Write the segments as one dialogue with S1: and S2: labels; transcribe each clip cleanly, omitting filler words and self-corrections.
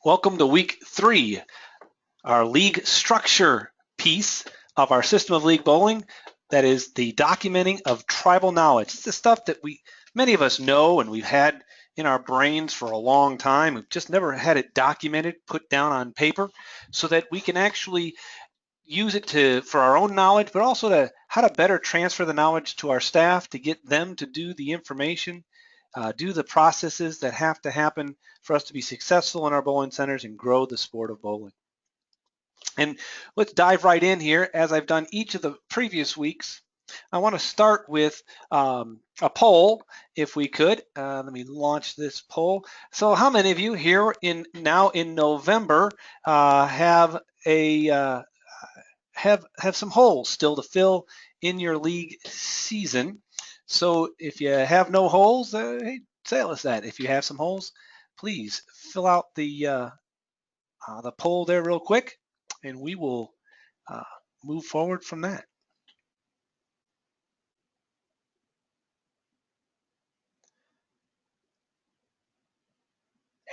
S1: Welcome to week 3, our league structure piece of our system of league bowling. That is the documenting of tribal knowledge. It's the stuff that many of us know and we've had in our brains for a long time. We've just never had it documented, put down on paper, so that we can actually use it for our own knowledge, but also to how to better transfer the knowledge to our staff to get them to do the information, do the processes that have to happen for us to be successful in our bowling centers and grow the sport of bowling. And let's dive right in here. As I've done each of the previous weeks, I want to start with a poll, if we could. Let me launch this poll. So how many of you here now in November have some holes still to fill in your league season? So if you have no holes, hey, say us that. If you have some holes, please fill out the poll there real quick, and we will move forward from that.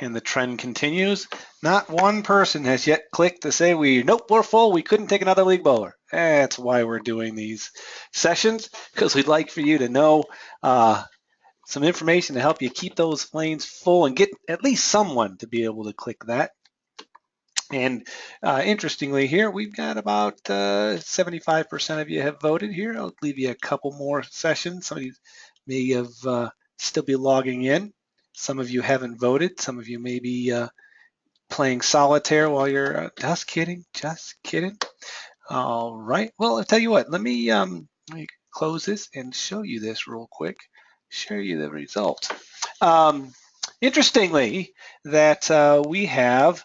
S1: And the trend continues. Not one person has yet clicked to say nope, we're full, we couldn't take another league bowler. That's why we're doing these sessions, because we'd like for you to know some information to help you keep those lanes full and get at least someone to be able to click that. And interestingly here, we've got about 75% of you have voted here. I'll leave you a couple more sessions. Some of you may have still be logging in. Some of you haven't voted. Some of you may be playing solitaire while you're just kidding. All right. Well, I'll tell you what. Let me close this and show you this real quick. Show you the results. Interestingly, that we have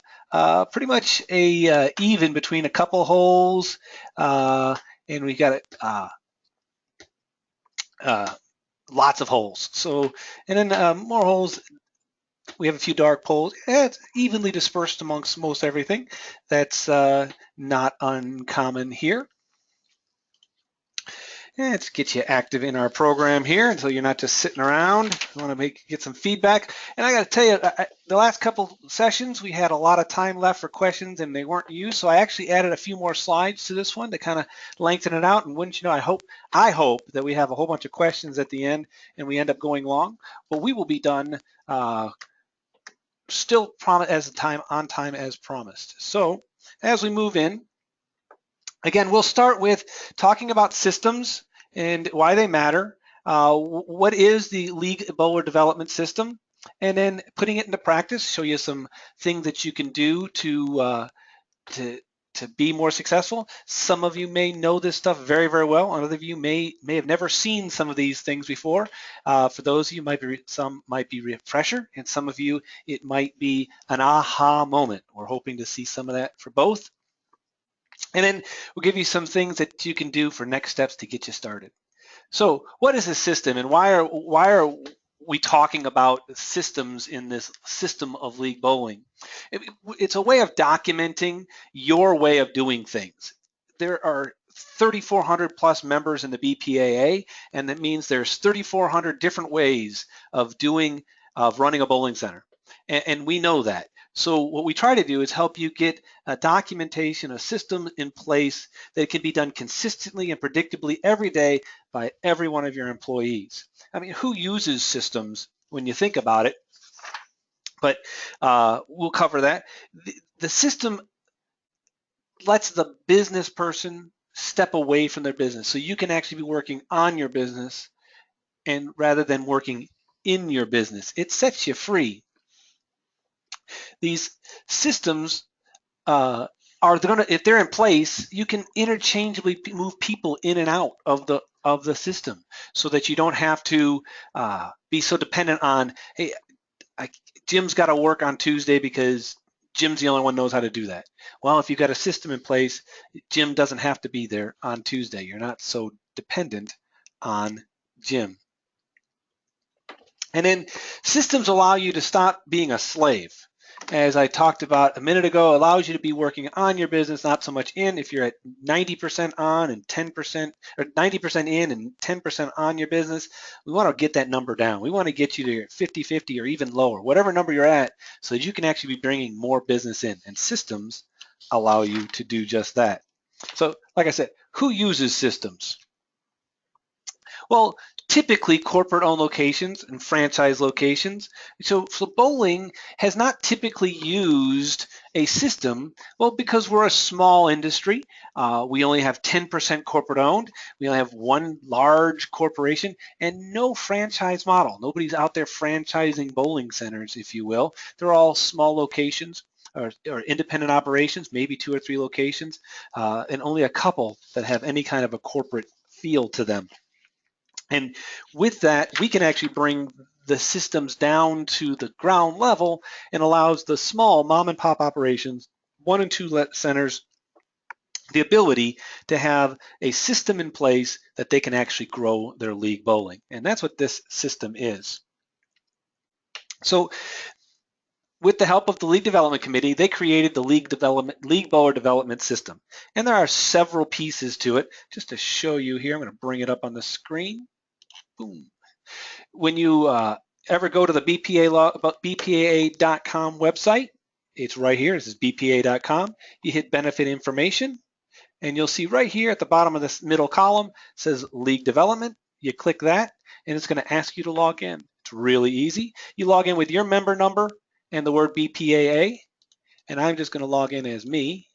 S1: pretty much a even between a couple holes, and we got lots of holes. So, and then more holes. We have a few dark holes. It's evenly dispersed amongst most everything. That's not uncommon here. And let's get you active in our program here until you're not just sitting around. We want to get some feedback. And I got to tell you, the last couple sessions, we had a lot of time left for questions and they weren't used. So I actually added a few more slides to this one to kind of lengthen it out. And wouldn't you know, I hope that we have a whole bunch of questions at the end and we end up going long. But we will be done still on time as promised. So as we move in, again, we'll start with talking about systems and why they matter. What is the league bowler development system? And then putting it into practice, show you some things that you can do to be more successful. Some of you may know this stuff very, very well. Other of you may have never seen some of these things before. For those of you, some might be refresher, and some of you, it might be an aha moment. We're hoping to see some of that for both. And then we'll give you some things that you can do for next steps to get you started. So what is a system, and why are we talking about systems in this system of league bowling? It's a way of documenting your way of doing things. There are 3,400 plus members in the BPAA, and that means there's 3,400 different ways of running a bowling center, and we know that. So what we try to do is help you get a documentation, a system in place that can be done consistently and predictably every day by every one of your employees. I mean, who uses systems when you think about it? But we'll cover that. The system lets the business person step away from their business. So you can actually be working on your business and rather than working in your business. It sets you free. These systems if they're in place, you can interchangeably move people in and out of the system, so that you don't have to be so dependent on, hey, Jim's got to work on Tuesday because Jim's the only one who knows how to do that. Well, if you've got a system in place, Jim doesn't have to be there on Tuesday. You're not so dependent on Jim. And then systems allow you to stop being a slave. as I talked about a minute ago, allows you to be working on your business, not so much in. If you're at 90% on and 10%, or 90% in and 10% on your business, we want to get that number down. We want to get you to 50-50 or even lower, whatever number you're at, so that you can actually be bringing more business in. And systems allow you to do just that. So, like I said, who uses systems? Well, typically corporate-owned locations and franchise locations. So bowling has not typically used a system, well, because we're a small industry. We only have 10% corporate-owned. We only have one large corporation and no franchise model. Nobody's out there franchising bowling centers, if you will. They're all small locations or independent operations, maybe 2 or 3 locations, and only a couple that have any kind of a corporate feel to them. And with that, we can actually bring the systems down to the ground level and allows the small mom and pop operations, 1 and 2 centers, the ability to have a system in place that they can actually grow their league bowling. And that's what this system is. So with the help of the League Development Committee, they created the League Bowler Development System. And there are several pieces to it. Just to show you here, I'm going to bring it up on the screen. Boom. When you ever go to the BPAA.com website, it's right here. This is BPA.com. You hit benefit information, and you'll see right here at the bottom of this middle column says League Development. You click that, and it's going to ask you to log in. It's really easy. You log in with your member number and the word BPAA, and I'm just going to log in as me,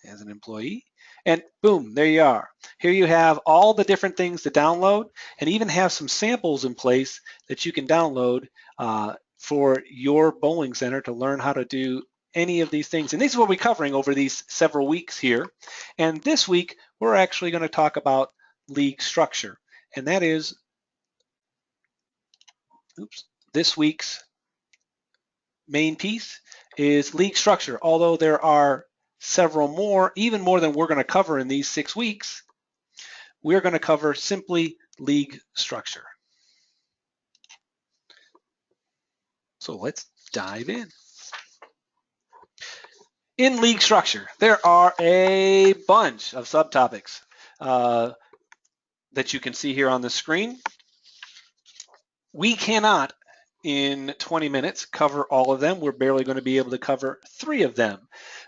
S1: as an employee. And boom, there you are. Here you have all the different things to download and even have some samples in place that you can download for your bowling center to learn how to do any of these things. And this is what we're covering over these several weeks here. And this week, we're actually going to talk about league structure. And that is, this week's main piece is league structure. Although there are several more, even more than we're going to cover in these 6 weeks, we're going to cover simply league structure. So let's dive in. In league structure, there are a bunch of subtopics that you can see here on the screen. We cannot, in 20 minutes, cover all of them. We're barely going to be able to cover 3 of them.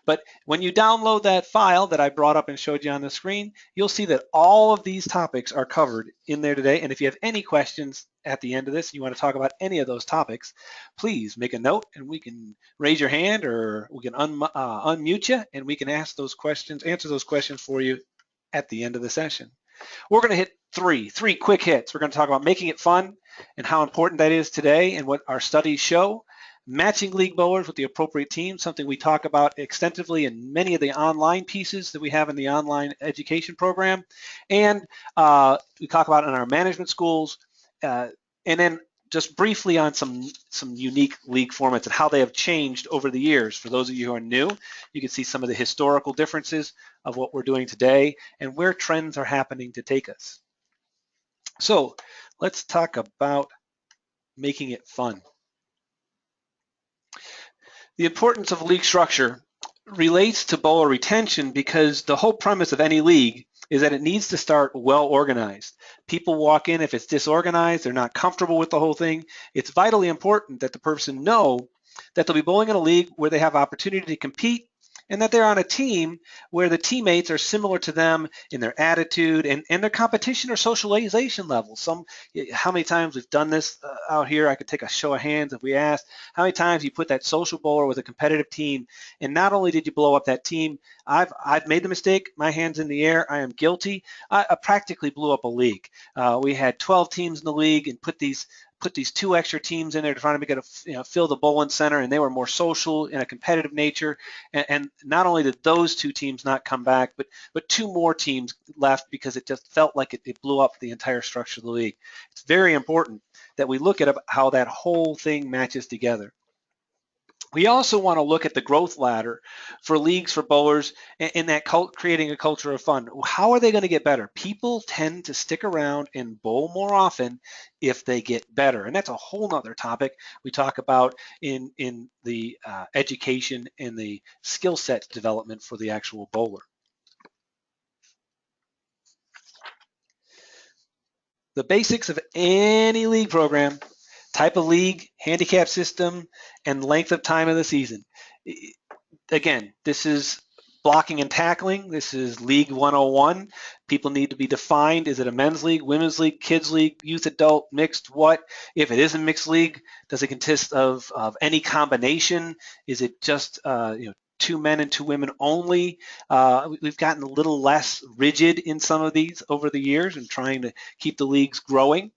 S1: But when you download that file that I brought up and showed you on the screen, you'll see that all of these topics are covered in there today. And if you have any questions at the end of this, you want to talk about any of those topics, please make a note and we can raise your hand or we can unmute you and we can ask those questions, answer those questions for you at the end of the session. We're going to hit three quick hits. We're going to talk about making it fun and how important that is today and what our studies show. Matching league bowlers with the appropriate team, something we talk about extensively in many of the online pieces that we have in the online education program. And we talk about in our management schools. And then just briefly on some unique league formats and how they have changed over the years. For those of you who are new, you can see some of the historical differences of what we're doing today and where trends are happening to take us. So let's talk about making it fun. The importance of league structure relates to bowler retention because the whole premise of any league is that it needs to start well organized. People walk in, if it's disorganized, they're not comfortable with the whole thing. It's vitally important that the person know that they'll be bowling in a league where they have opportunity to compete and that they're on a team where the teammates are similar to them in their attitude and their competition or socialization levels. How many times we've done this out here, I could take a show of hands if we asked, how many times you put that social bowler with a competitive team, and not only did you blow up that team, I've made the mistake, my hand's in the air, I am guilty, I practically blew up a league. We had 12 teams in the league and put these 2 extra teams in there to try to make it fill the bowling center, and they were more social in a competitive nature. And not only did those 2 teams not come back, but 2 more teams left because it just felt like it blew up the entire structure of the league. It's very important that we look at how that whole thing matches together. We also want to look at the growth ladder for leagues for bowlers in that creating a culture of fun. How are they going to get better? People tend to stick around and bowl more often if they get better. And that's a whole nother topic we talk about in the education and the skill set development for the actual bowler. The basics of any league program: type of league, handicap system, and length of time of the season. Again, this is blocking and tackling. This is League 101. People need to be defined. Is it a men's league, women's league, kids league, youth, adult, mixed, what? If it is a mixed league, does it consist of any combination? Is it just 2 men and 2 women only? We've gotten a little less rigid in some of these over the years and trying to keep the leagues growing.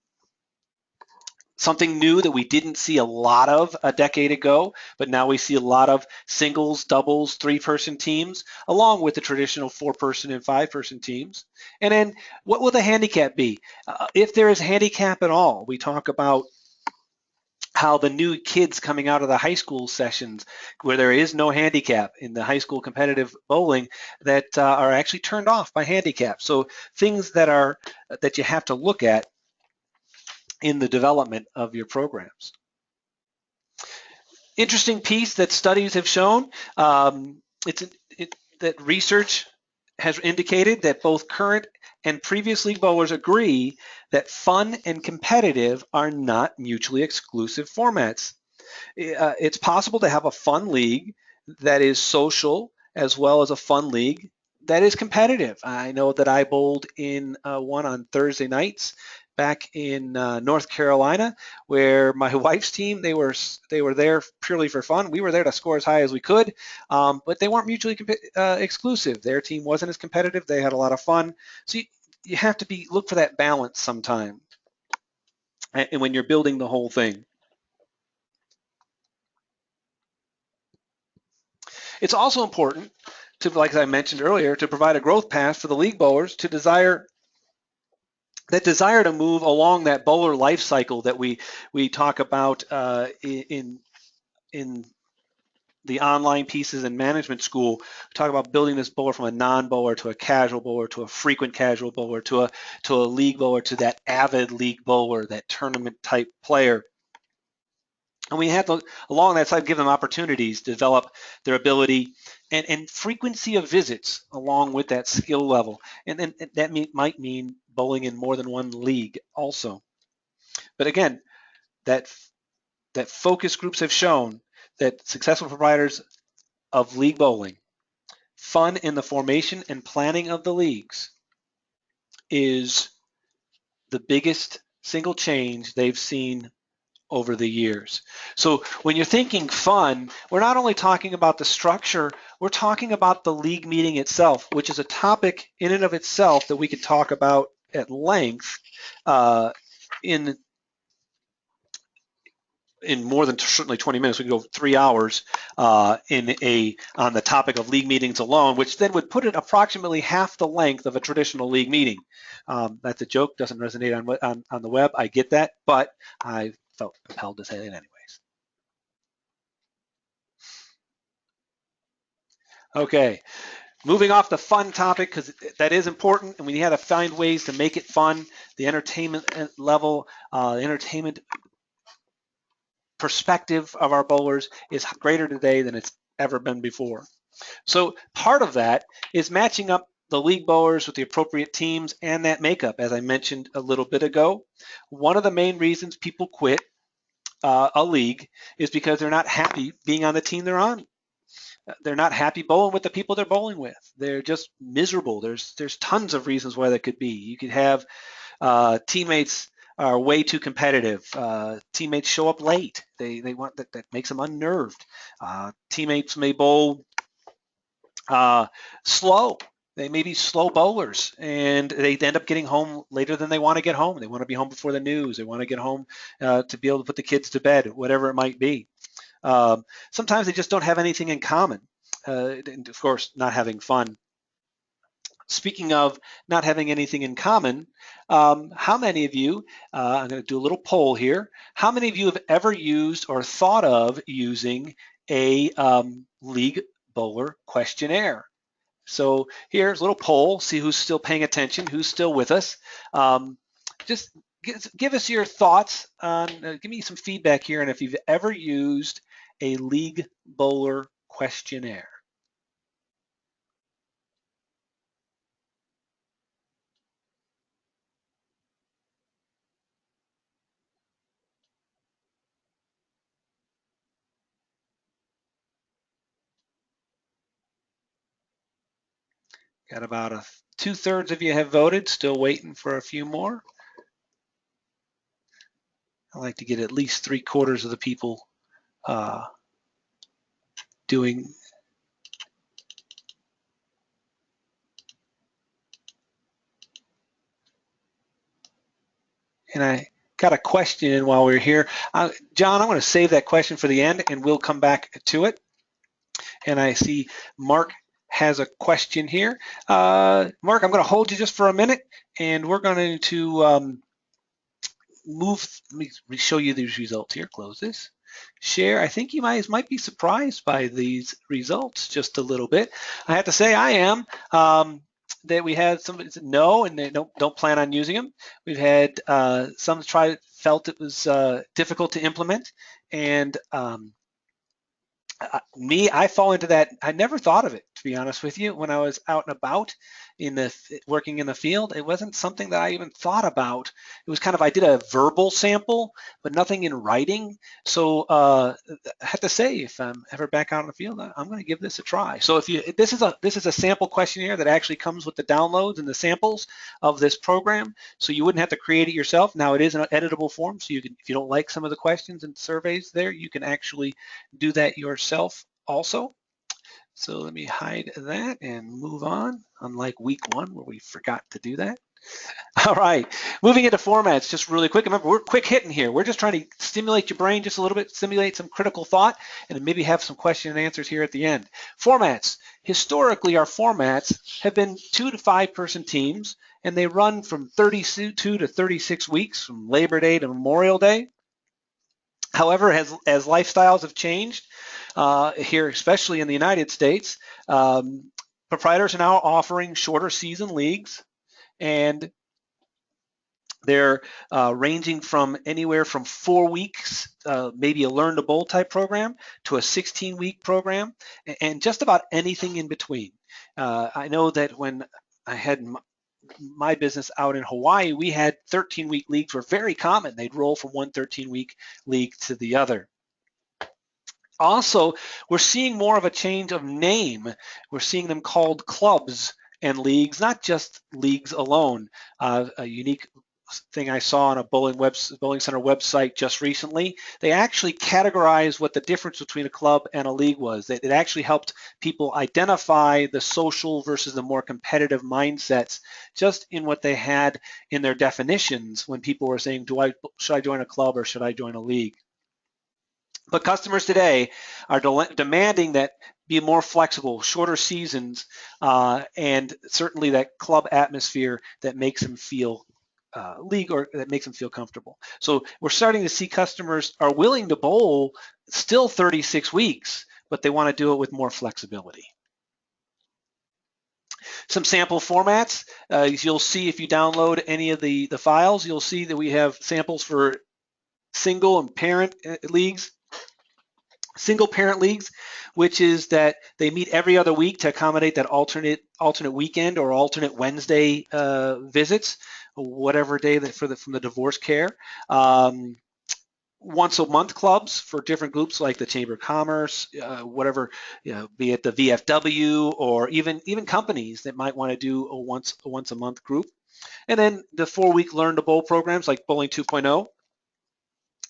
S1: Something new that we didn't see a lot of a decade ago, but now we see a lot of singles, doubles, 3-person teams, along with the traditional 4-person and 5-person teams. And then what will the handicap be? If there is handicap at all, we talk about how the new kids coming out of the high school sessions where there is no handicap in the high school competitive bowling that are actually turned off by handicap. So things that you have to look at in the development of your programs. Interesting piece that studies have shown, that research has indicated that both current and previous league bowlers agree that fun and competitive are not mutually exclusive formats. It's possible to have a fun league that is social as well as a fun league that is competitive. I know that I bowled in one on Thursday nights back in North Carolina, where my wife's team, they were there purely for fun. We were there to score as high as we could, but they weren't mutually exclusive. Their team wasn't as competitive. They had a lot of fun. So you have to look for that balance sometime, and when you're building the whole thing. It's also important to, like I mentioned earlier, to provide a growth path for the league bowlers to desire to move along that bowler life cycle that we talk about in the online pieces in management school. We talk about building this bowler from a non-bowler to a casual bowler to a frequent casual bowler to a league bowler to that avid league bowler, that tournament type player. And we have to, along that side, give them opportunities to develop their ability and frequency of visits along with that skill level. And then that might mean bowling in more than one league also. But again, that focus groups have shown that successful providers of league bowling, fun in the formation and planning of the leagues is the biggest single change they've seen over the years. So when you're thinking fun, we're not only talking about the structure, we're talking about the league meeting itself, which is a topic in and of itself that we could talk about at length in more than certainly 20 minutes. We could go 3 hours on the topic of league meetings alone, which then would put it approximately half the length of a traditional league meeting. That's a joke, doesn't resonate on the web. I get that, but I felt compelled to say it anyways. Okay, moving off the fun topic, because that is important, and we had to find ways to make it fun. The entertainment level, entertainment perspective of our bowlers is greater today than it's ever been before. So part of that is matching up the league bowlers with the appropriate teams and that makeup, as I mentioned a little bit ago. One of the main reasons people quit a league is because they're not happy being on the team they're on. They're not happy bowling with the people they're bowling with. They're just miserable. There's tons of reasons why that could be. You could have teammates are way too competitive. Teammates show up late. They want that makes them unnerved. Teammates may bowl slow. They may be slow bowlers, and they end up getting home later than they want to get home. They want to be home before the news. They want to get home to be able to put the kids to bed, whatever it might be. Sometimes they just don't have anything in common. And of course, not having fun. Speaking of not having anything in common, how many of you, I'm going to do a little poll here, how many of you have ever used or thought of using a league bowler questionnaire. So here's a little poll, see who's still paying attention, who's still with us. Just give us your thoughts on, give me some feedback here, and if you've ever used a league bowler questionnaire. Got about 2/3 of you have voted, still waiting for a few more. I like to get at least 3/4 of the people doing. And I got a question while we're here. John, I'm going to save that question for the end, and we'll come back to it. And I see Mark has a question here. Mark, I'm going to hold you just for a minute, and we're going to move. Let me show you these results here. Close this. Share. I think you might be surprised by these results just a little bit. I have to say I am. That we had somebody said no, and they don't plan on using them. We've had some felt it was difficult to implement, and I fall into that. I never thought of it, to be honest with you, when I was out and about working in the field. It wasn't something that I even thought about. It was kind of, I did a verbal sample, but nothing in writing. So I have to say, if I'm ever back out in the field, I'm going to give this a try. So this is a sample questionnaire that actually comes with the downloads and the samples of this program. So you wouldn't have to create it yourself. Now it is an editable form, so you can, if you don't like some of the questions and surveys there, you can actually do that yourself also. So let me hide that and move on, unlike week one where we forgot to do that. All right, moving into formats just really quick. Remember, we're quick hitting here. We're just trying to stimulate your brain just a little bit, stimulate some critical thought, and then maybe have some question and answers here at the end. Formats. Historically, our formats have been 2 to 5 person teams, and they run from 32 to 36 weeks, from Labor Day to Memorial Day. However, as lifestyles have changed here, especially in the United States, proprietors are now offering shorter season leagues, and they're ranging from anywhere from 4 weeks, maybe a learn to bowl type program, to a 16-week program, and just about anything in between. I know that when I had my business out in Hawaii, we had 13-week leagues were very common. They'd roll from one 13-week league to the other. Also, we're seeing more of a change of name. We're seeing them called clubs and leagues, not just leagues alone. A unique thing I saw on a bowling center website just recently, they actually categorized what the difference between a club and a league was. It actually helped people identify the social versus the more competitive mindsets just in what they had in their definitions when people were saying, should I join a club or should I join a league? But customers today are demanding that be more flexible, shorter seasons, and certainly that club atmosphere that makes them feel league or that makes them feel comfortable. So we're starting to see customers are willing to bowl still 36 weeks, but they want to do it with more flexibility. Some sample formats. You'll see if you download any of the files, you'll see that we have samples for single and parent leagues. Single parent leagues, which is that they meet every other week to accommodate that alternate weekend or alternate Wednesday visits, whatever day that from the divorce care. Once a month clubs for different groups like the Chamber of Commerce, whatever, be it the VFW or even companies that might want to do a once a month group. And then the 4-week Learn to Bowl programs like Bowling 2.0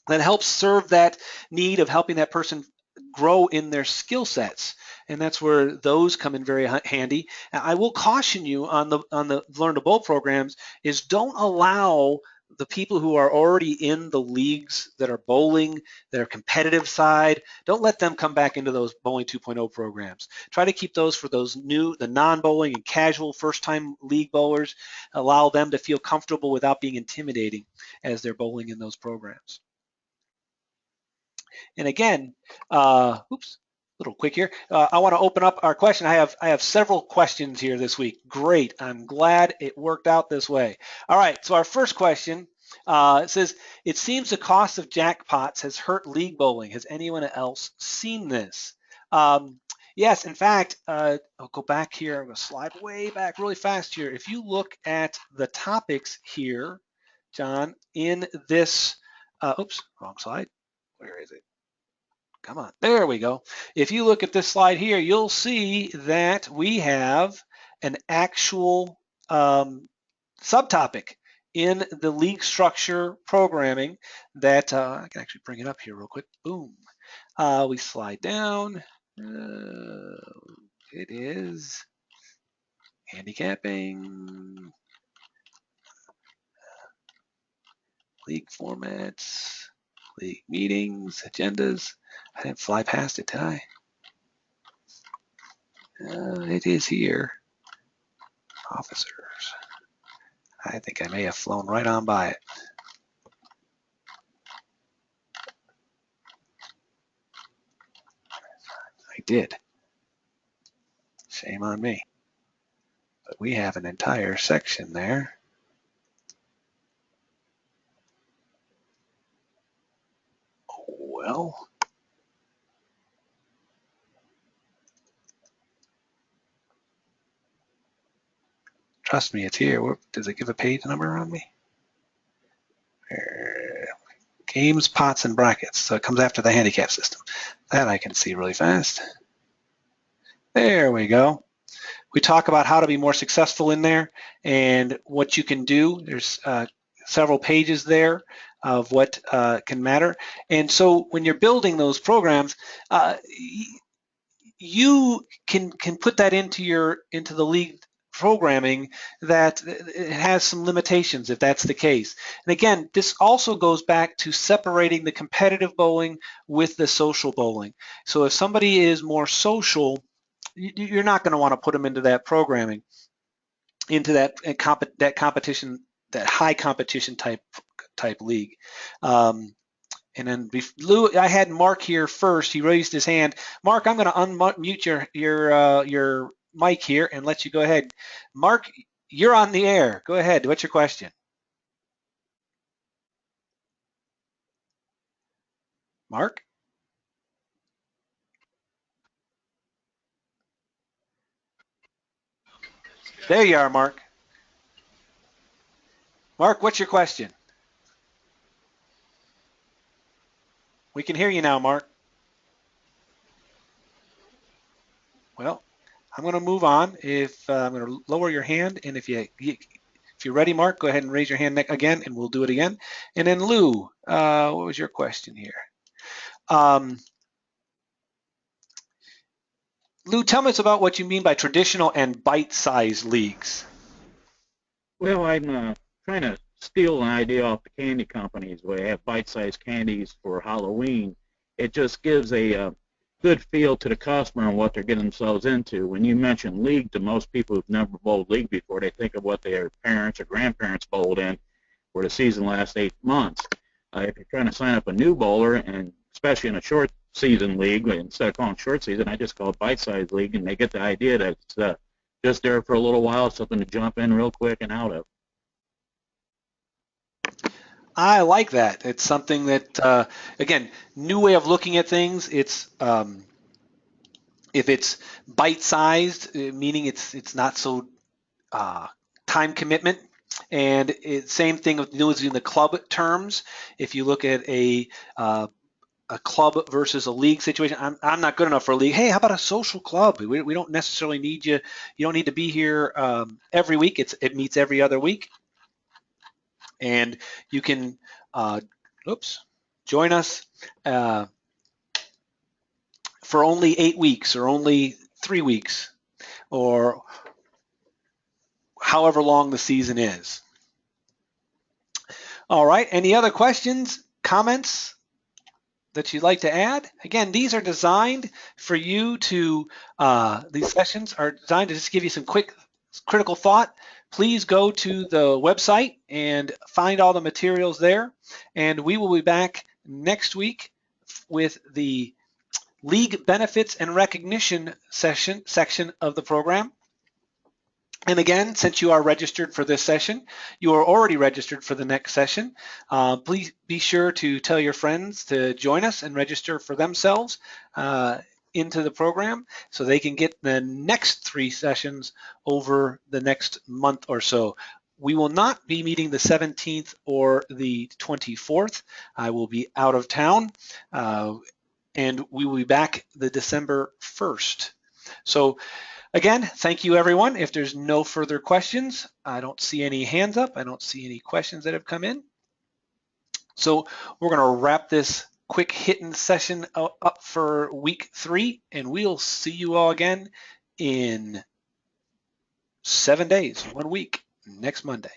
S1: that helps serve that need of helping that person grow in their skill sets, and that's where those come in very handy. I will caution you on the Learn to Bowl programs is don't allow the people who are already in the leagues that are bowling, their competitive side, don't let them come back into those Bowling 2.0 programs. Try to keep those for those new, the non-bowling and casual first-time league bowlers. Allow them to feel comfortable without being intimidating as they're bowling in those programs. And again, oops, little quick here. I want to open up our question. I have several questions here this week. Great. I'm glad it worked out this way. All right. So our first question it says, it seems the cost of jackpots has hurt league bowling. Has anyone else seen this? Yes. In fact, I'll go back here. I'm going to slide way back really fast here. If you look at the topics here, John, in this, oops, wrong slide. Where is it? Come on, there we go. If you look at this slide here, you'll see that we have an actual subtopic in the league structure programming that I can actually bring it up here real quick. Boom. We slide down. It is handicapping, league formats, league meetings, agendas. I didn't fly past it, did I? It is here. Officers. I think I may have flown right on by it. I did. Shame on me. But we have an entire section there. Well, trust me, it's here. Does it give a page number on me? Games, pots, and brackets. So it comes after the handicap system. That I can see really fast. There we go. We talk about how to be more successful in there and what you can do. There's several pages there of what can matter. And so when you're building those programs, you can put that into the league programming that it has some limitations if that's the case. And again, this also goes back to separating the competitive bowling with the social bowling. So if somebody is more social, you're not going to want to put them into that programming, into that competition, that high competition type league. And then Lou, I had Mark here first. He raised his hand. Mark, I'm going to unmute your mic here and let you go ahead. Mark, you're on the air. Go ahead. What's your question? Mark? There you are, Mark. Mark, what's your question? We can hear you now, Mark. Well, I'm going to move on. I'm going to lower your hand, and if you're ready, Mark, go ahead and raise your hand again, and we'll do it again. And then Lou, what was your question here? Lou, tell me about what you mean by traditional and bite-sized leagues.
S2: Well, I'm trying to steal an idea off the candy companies where they have bite-sized candies for Halloween. It just gives a good feel to the customer and what they're getting themselves into. When you mention league, to most people who've never bowled league before, they think of what their parents or grandparents bowled in where the season lasts 8 months. If you're trying to sign up a new bowler, and especially in a short season league, instead of calling it short season, I just call it bite-sized league, and they get the idea that it's just there for a little while, something to jump in real quick and out of.
S1: I like that. It's something that, again, new way of looking at things. It's if it's bite-sized, meaning it's not so time commitment. And same thing with using the club terms. If you look at a club versus a league situation, I'm not good enough for a league. Hey, how about a social club? We don't necessarily need you. You don't need to be here every week. It meets every other week. And you can, join us for only 8 weeks or only 3 weeks or however long the season is. All right, any other questions, comments that you'd like to add? Again, these are designed for you to, these sessions are designed to just give you some quick critical thought. Please go to the website and find all the materials there. And we will be back next week with the League Benefits and Recognition section of the program. And again, since you are registered for this session, you are already registered for the next session. Please be sure to tell your friends to join us and register for themselves into the program so they can get the next 3 sessions over the next month or so. We will not be meeting the 17th or the 24th. I will be out of town, and we will be back the December 1st. So again, thank you, everyone. If there's no further questions, I don't see any hands up. I don't see any questions that have come in. So we're going to wrap this quick hitting session up for week 3, and we'll see you all again in 7 days, 1 week, next Monday.